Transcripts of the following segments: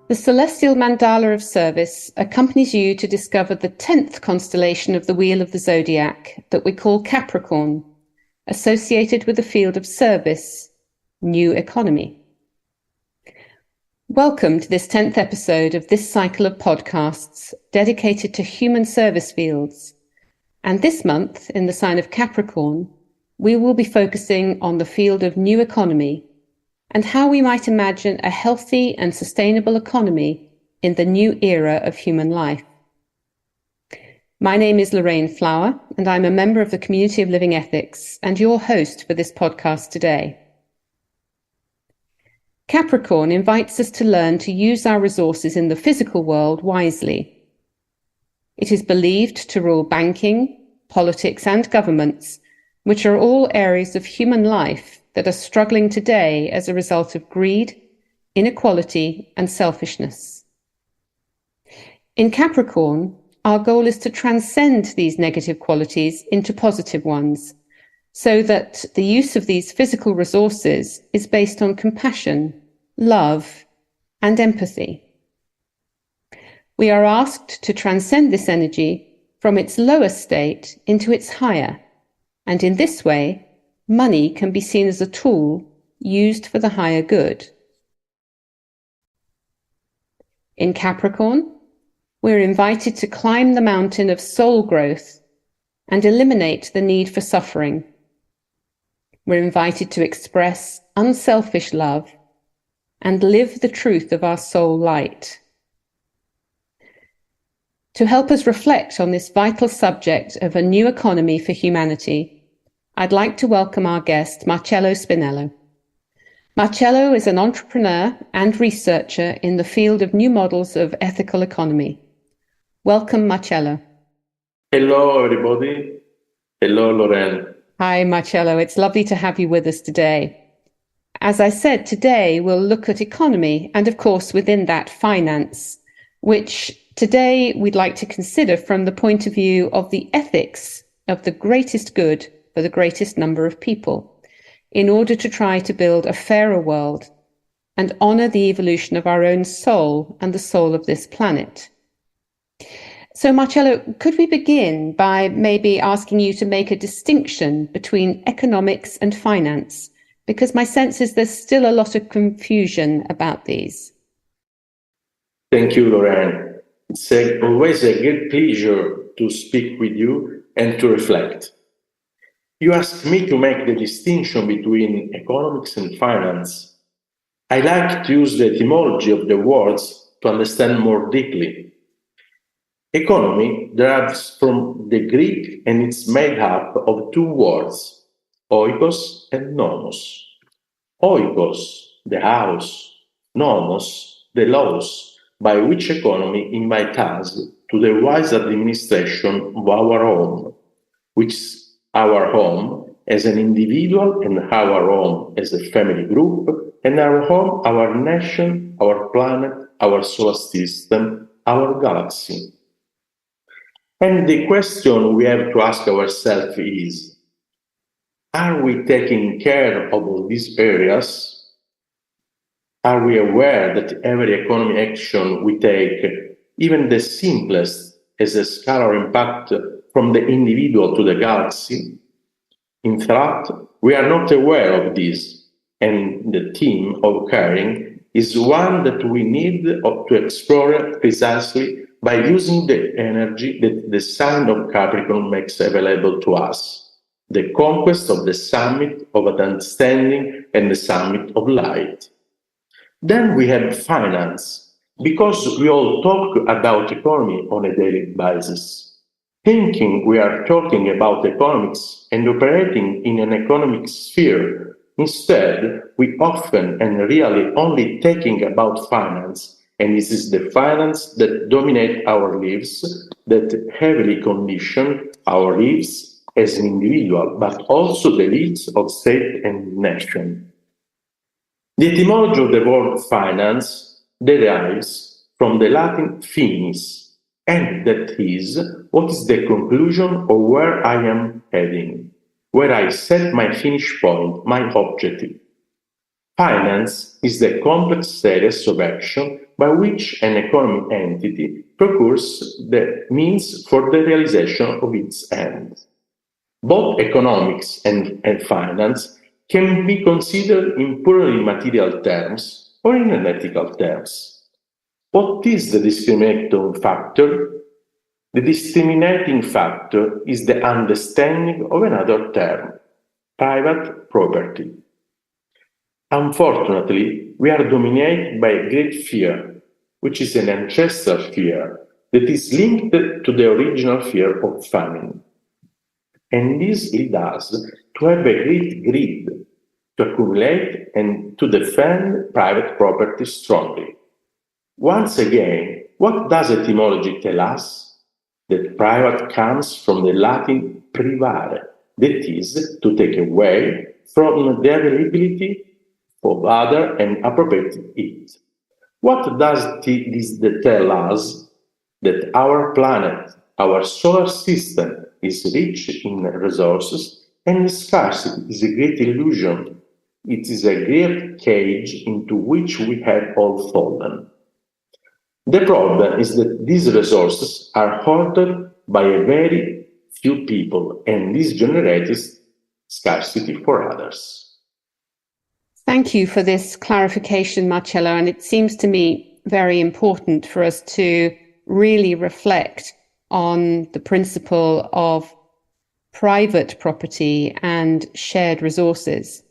The celestial mandala of service accompanies you to discover the 10th constellation of the Wheel of the Zodiac that we call Capricorn, associated with the field of service, new economy. Welcome to this 10th episode of this cycle of podcasts dedicated to human service fields. And this month, in the sign of Capricorn, we will be focusing on the field of new economy and how we might imagine a healthy and sustainable economy in the new era of human life. My name is Lorraine Flower, and I'm a member of the Community of Living Ethics and your host for this podcast today. Capricorn invites us to learn to use our resources in the physical world wisely. It is believed to rule banking, politics, and governments, which are all areas of human life that are struggling today as a result of greed, inequality, and selfishness. In Capricorn, our goal is to transcend these negative qualities into positive ones, so that the use of these physical resources is based on compassion, love, and empathy. We are asked to transcend this energy from its lower state into its higher, and in this way, money can be seen as a tool used for the higher good. In Capricorn, we're invited to climb the mountain of soul growth and eliminate the need for suffering. We're invited to express unselfish love and live the truth of our soul light. To help us reflect on this vital subject of a new economy for humanity, I'd like to welcome our guest, Marcello Spinello. Marcello is an entrepreneur and researcher in the field of new models of ethical economy. Welcome, Marcello. Hello, everybody. Hello, Lorraine. Hi, Marcello. It's lovely to have you with us today. As I said, today we'll look at economy and, of course, within that, finance, which today we'd like to consider from the point of view of the ethics of the greatest good for the greatest number of people, in order to try to build a fairer world and honor the evolution of our own soul and the soul of this planet. So, Marcello, could we begin by maybe asking you to make a distinction between economics and finance? Because my sense is there's still a lot of confusion about these. Thank you, Lorraine. It's always a great pleasure to speak with you and to reflect. You asked me to make the distinction between economics and finance. I like to use the etymology of the words to understand more deeply. Economy derives from the Greek and it's made up of two words, oikos and nomos. Oikos, the house, nomos, the laws, by which economy invite us to the wise administration of our home, which is our home as an individual and our home as a family group, and our home, our nation, our planet, our solar system, our galaxy. And the question we have to ask ourselves is, are we taking care of all these areas? Are we aware that every economic action we take, even the simplest, has a scalar impact from the individual to the galaxy? In fact, we are not aware of this, and the theme of caring is one that we need to explore precisely by using the energy that the sign of Capricorn makes available to us, the conquest of the summit of understanding and the summit of light. Then we have finance, because we all talk about economy on a daily basis. Thinking we are talking about economics and operating in an economic sphere, instead, we often and really only thinking about finance, and this is the finance that dominate our lives, that heavily condition our lives as an individual, but also the lives of state and nation. The etymology of the word finance derives from the Latin finis, and that is what is the conclusion of where I am heading, where I set my finish point, my objective. Finance is the complex series of action by which an economic entity procures the means for the realization of its end. Both economics and finance can be considered in purely material terms or in ethical terms. What is the discriminating factor? The discriminating factor is the understanding of another term, private property. Unfortunately, we are dominated by a great fear, which is an ancestral fear that is linked to the original fear of famine. And this leads us to have a great greed, to accumulate and to defend private property strongly. Once again, what does etymology tell us? That private comes from the Latin privare, that is, to take away from the availability of other and appropriate it. What does this tell us? That our planet, our solar system, is rich in resources, and scarcity is a great illusion. It is a great cage into which we have all fallen. The problem is that these resources are hoarded by a very few people, and this generates scarcity for others. Thank you for this clarification, Marcello, and it seems to me very important for us to really reflect on the principle of private property and shared resources.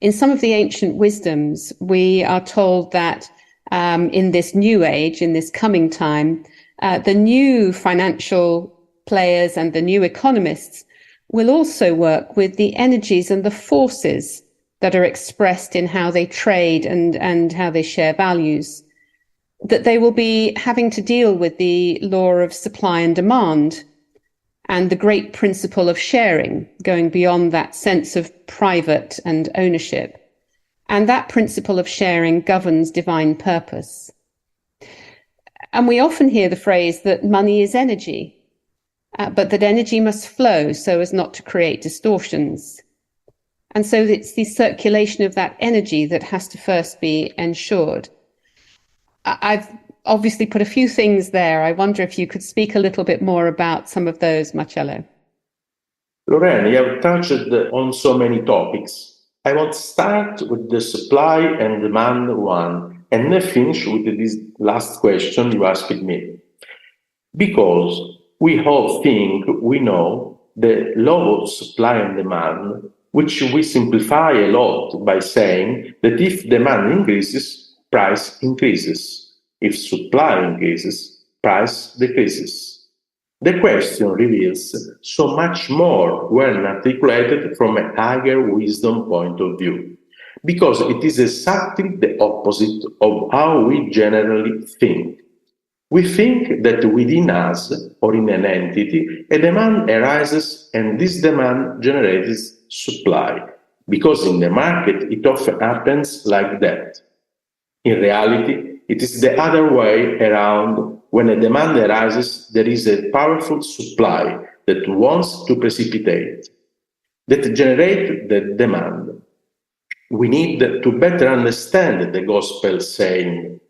In some of the ancient wisdoms, we are told that in this new age, in this coming time, the new financial players and the new economists will also work with the energies and the forces that are expressed in how they trade and how they share values, that they will be having to deal with the law of supply and demand and the great principle of sharing, going beyond that sense of private and ownership. And that principle of sharing governs divine purpose. And we often hear the phrase that money is energy, but that energy must flow so as not to create distortions. And so it's the circulation of that energy that has to first be ensured. I've obviously put a few things there. I wonder if you could speak a little bit more about some of those, Marcello. Lorraine, you have touched on so many topics. I want to start with the supply and demand one, and then finish with this last question you asked me. Because we all think we know the law of supply and demand, which we simplify a lot by saying that if demand increases, price increases. If supply increases, price decreases. The question reveals so much more when articulated from a higher wisdom point of view, because it is exactly the opposite of how we generally think. We think that within us, or in an entity, a demand arises and this demand generates supply, because in the market it often happens like that. In reality, it is the other way around. When a demand arises, there is a powerful supply that wants to precipitate, that generates the demand. We need to better understand the gospel saying,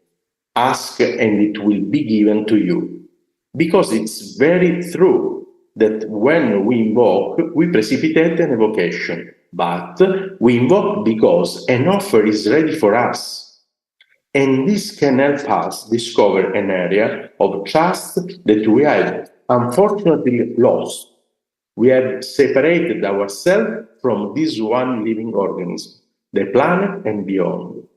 "Ask and it will be given to you," because it's very true that when we invoke, we precipitate an evocation, but we invoke because an offer is ready for us. And this can help us discover an area of trust that we have unfortunately lost. We have separated ourselves from this one living organism, the planet and beyond.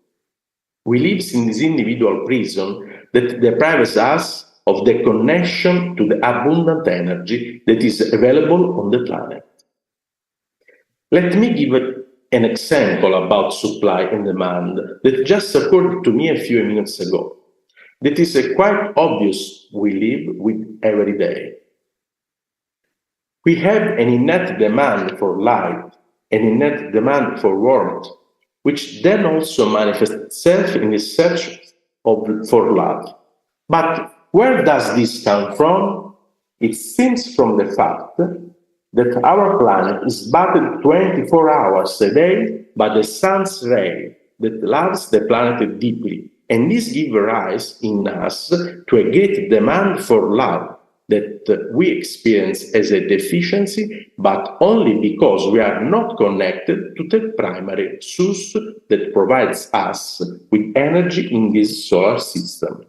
We live in this individual prison that deprives us of the connection to the abundant energy that is available on the planet. Let me give an example about supply and demand that just occurred to me a few minutes ago. That is quite obvious we live with every day. We have an innate demand for light, an innate demand for warmth, which then also manifests itself in the search for love. But where does this come from? It stems from the fact that our planet is battered 24 hours a day by the sun's ray that loves the planet deeply, And this gives rise in us to a great demand for love that we experience as a deficiency, but only because we are not connected to the primary source that provides us with energy in this solar system.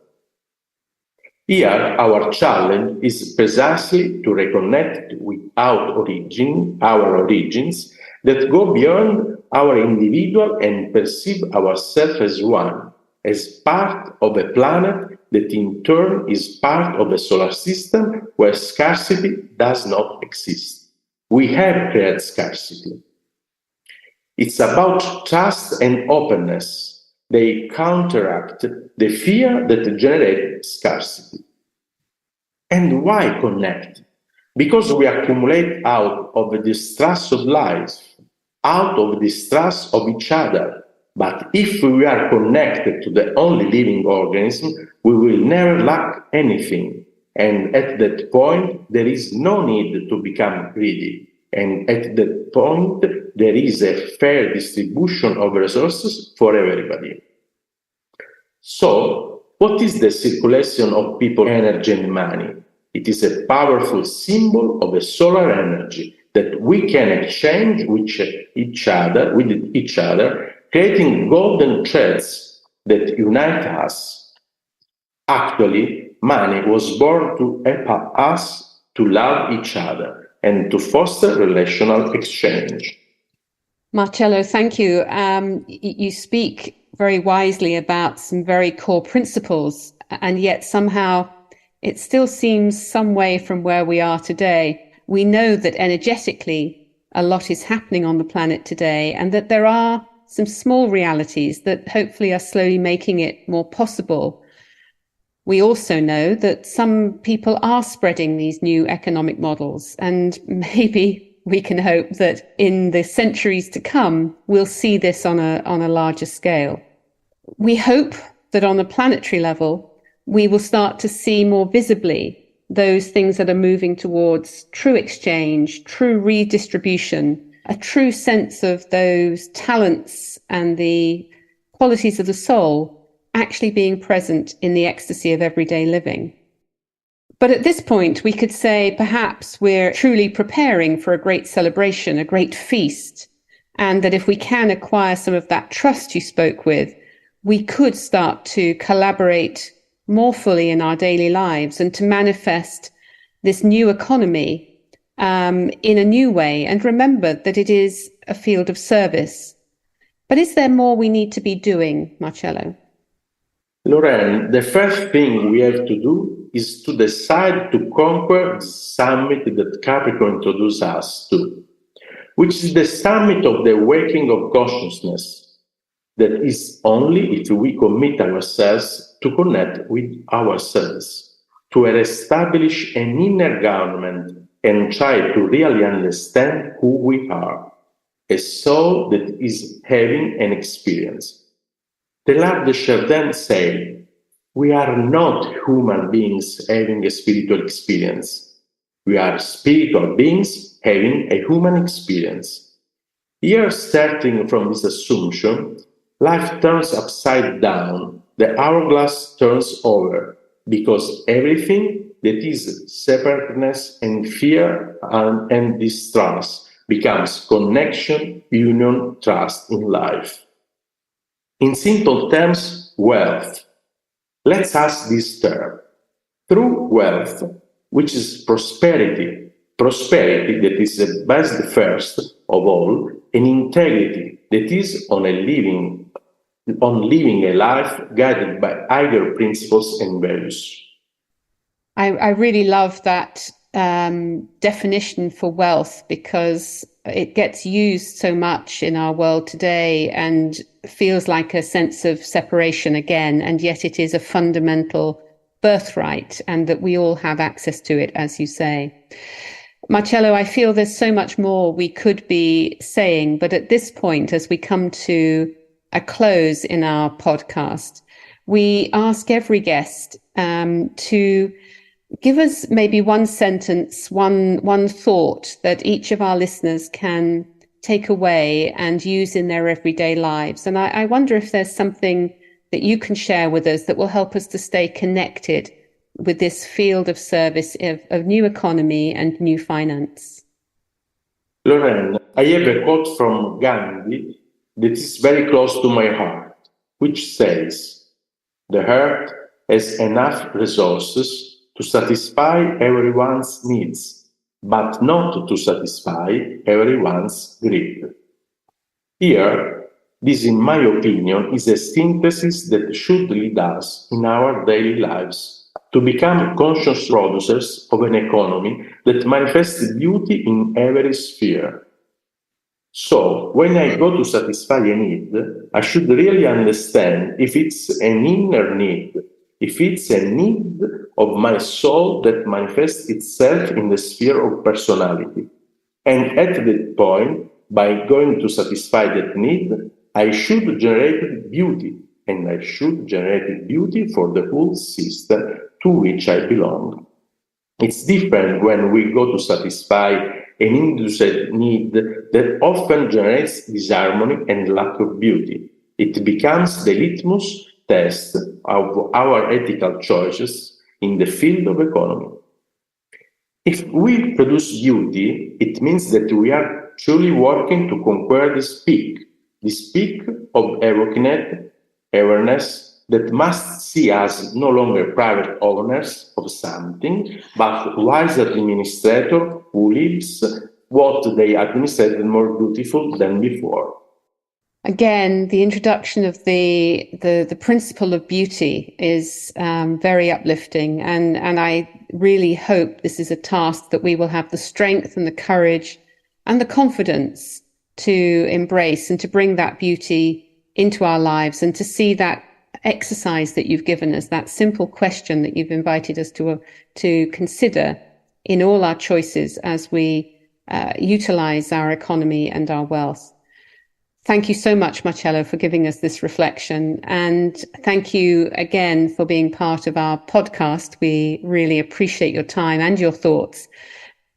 Here, our challenge is precisely to reconnect with our origins that go beyond our individual and perceive ourselves as one, as part of a planet that in turn is part of a solar system where scarcity does not exist. We have created scarcity. It's about trust and openness. They counteract the fear that generates scarcity. And why connect? Because we accumulate out of the distrust of life, out of distrust of each other. But if we are connected to the only living organism, we will never lack anything. And at that point, there is no need to become greedy. And at that point, there is a fair distribution of resources for everybody. So, what is the circulation of people, energy, and money? It is a powerful symbol of a solar energy that we can exchange with each other, creating golden threads that unite us. Actually, money was born to help us to love each other and to foster relational exchange. Marcello, thank you. You speak very wisely about some very core principles, and yet somehow it still seems some way from where we are today. We know that energetically a lot is happening on the planet today, and that there are some small realities that hopefully are slowly making it more possible. We also know that some people are spreading these new economic models, and maybe we can hope that in the centuries to come, we'll see this on a larger scale. We hope that on a planetary level, we will start to see more visibly those things that are moving towards true exchange, true redistribution, a true sense of those talents and the qualities of the soul actually being present in the ecstasy of everyday living. But at this point, we could say perhaps we're truly preparing for a great celebration, a great feast, and that if we can acquire some of that trust you spoke with, we could start to collaborate more fully in our daily lives and to manifest this new economy in a new way. And remember that it is a field of service. But is there more we need to be doing, Marcello? Lorraine, the first thing we have to do is to decide to conquer the summit that Capricorn introduced us to, which is the summit of the awakening of consciousness. That is only if we commit ourselves to connect with ourselves, to establish an inner government and try to really understand who we are, a soul that is having an experience. Teilhard de Chardin said, "We are not human beings having a spiritual experience. We are spiritual beings having a human experience." Here, starting from this assumption, life turns upside down, the hourglass turns over, because everything that is separateness and fear and distrust becomes connection, union, trust in life. In simple terms, wealth. Let's ask this term. True wealth, which is prosperity that is the best first of all, and integrity that is on living a life guided by higher principles and values. I really love that definition for wealth, because it gets used so much in our world today and feels like a sense of separation again, and yet it is a fundamental birthright, and that we all have access to it, as you say. Marcello, I feel there's so much more we could be saying, but at this point, as we come to a close in our podcast, we ask every guest to give us maybe one sentence, one thought that each of our listeners can take away and use in their everyday lives. And I wonder if there's something that you can share with us that will help us to stay connected with this field of service of new economy and new finance? Lorraine, I have a quote from Gandhi that is very close to my heart, which says, "The earth has enough resources to satisfy everyone's needs, but not to satisfy everyone's greed." Here, this, in my opinion, is a synthesis that should lead us in our daily lives to become conscious producers of an economy that manifests beauty in every sphere. So, when I go to satisfy a need, I should really understand if it's an inner need, if it's a need of my soul that manifests itself in the sphere of personality. And at that point, by going to satisfy that need, I should generate beauty, and I should generate beauty for the whole system to which I belong. It's different when we go to satisfy an induced need that often generates disharmony and lack of beauty. It becomes the litmus test of our ethical choices in the field of economy. If we produce beauty, it means that we are truly working to conquer this peak of awareness that must see us no longer private owners of something, but wise administrator who lives what they administrated more beautiful than before. Again, the introduction of the principle of beauty is very uplifting, and I really hope this is a task that we will have the strength and the courage and the confidence to embrace and to bring that beauty into our lives, and to see that exercise that you've given us, that simple question that you've invited us to consider in all our choices as we utilize our economy and our wealth. Thank you so much, Marcello, for giving us this reflection. And thank you again for being part of our podcast. We really appreciate your time and your thoughts.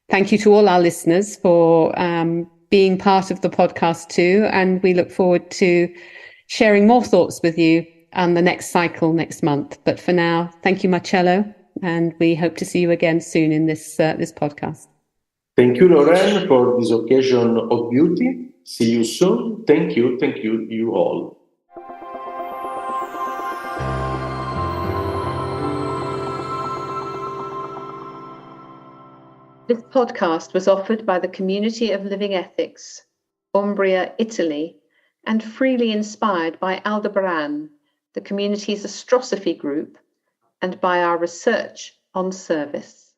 Thank you to all our listeners for being part of the podcast too. And we look forward to sharing more thoughts with you on the next cycle next month. But for now, thank you, Marcello. And we hope to see you again soon in this podcast. Thank you, Lorraine, for this occasion of beauty. See you soon. Thank you, you all. This podcast was offered by the Community of Living Ethics, Umbria, Italy, and freely inspired by Aldebaran, the community's Astrosophy group, and by our research on service.